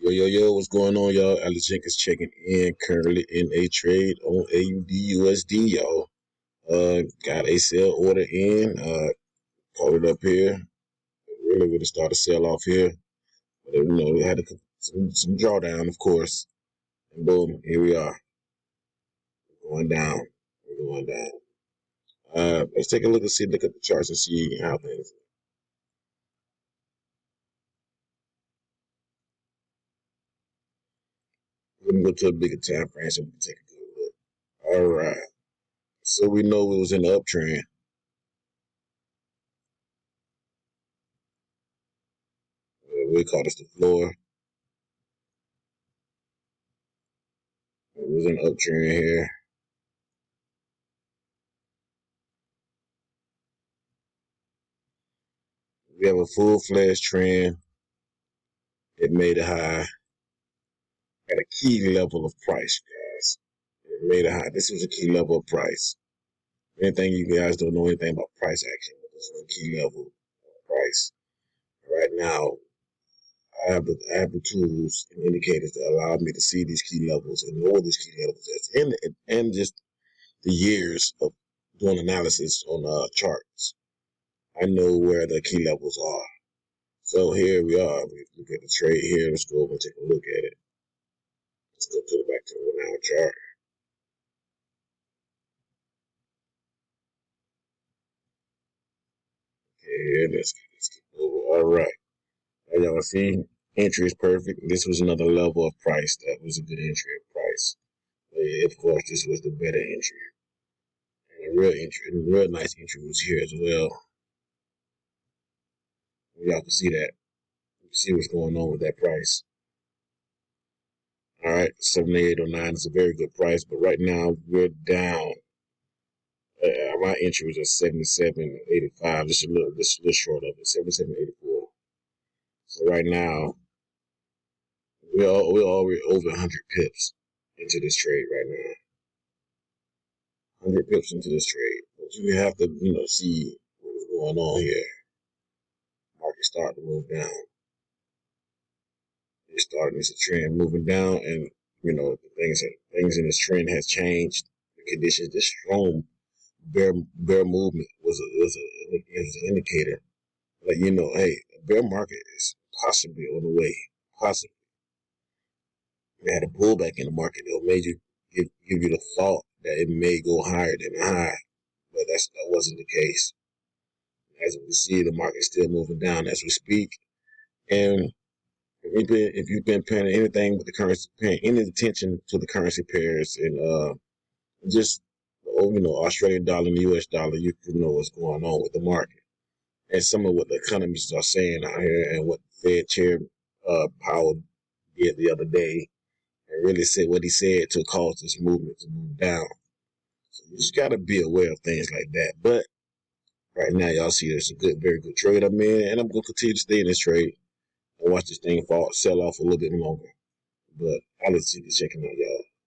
Yo, what's going on, y'all? Alex Jenkins checking in, currently in a trade on AUDUSD, y'all. Got a sell order in, caught it up here. Really would have started sell off here, but we had some drawdown, of course. And boom, here we are. We're going down. We're going down. Let's take a look at the charts and see how things. We're gonna go to a bigger time frame so we can take a good look. All right. So we know it was in the uptrend. We call this the floor. It was an uptrend here. We have a full-fledged trend. It made a high at a key level of price, guys. It made a high. This was a key level of price. Anything you guys don't know anything about price action, but this is a key level of price. Right now, I have the tools and indicators that allow me to see these key levels and know these key levels and just the years of doing analysis on charts. I know where the key levels are. So here we are. We look at the trade here. Let's go over and take a look at it. Let's go back to the 1 hour chart. Okay, let's get over. All right. As y'all see, entry is perfect. This was another level of price. That was a good entry of price. But of course, this was the better entry. And a real nice entry was here as well. Y'all can see that. You can see what's going on with that price. All right, 78.09 is a very good price, but right now we're down. My entry was at 77.85, just a little short of it, 77.84. So right now we're already over 100 pips into this trade right now. 100 pips into this trade, but you have to see what's going on here. Market starting to move down. It's starting as a trend moving down, and the things in this trend has changed. The conditions, this strong bear movement was an indicator that hey, a bear market is possibly on the way. Possibly, we had a pullback in the market that made you give you the thought that it may go higher than the high, but that wasn't the case. As we see, the market is still moving down as we speak, and if you've been paying anything with the currency, paying any attention to the currency pairs and just Australian dollar and the US dollar, you can know what's going on with the market and some of what the economists are saying out here and what Fed Chair Powell did the other day and really said what he said to cause this movement to move down. So you just got to be aware of things like that. But right now, y'all see there's a very good trade I'm in, and I'm going to continue to stay in this trade and watch this thing sell off a little bit longer. But I'll let you checking out, y'all.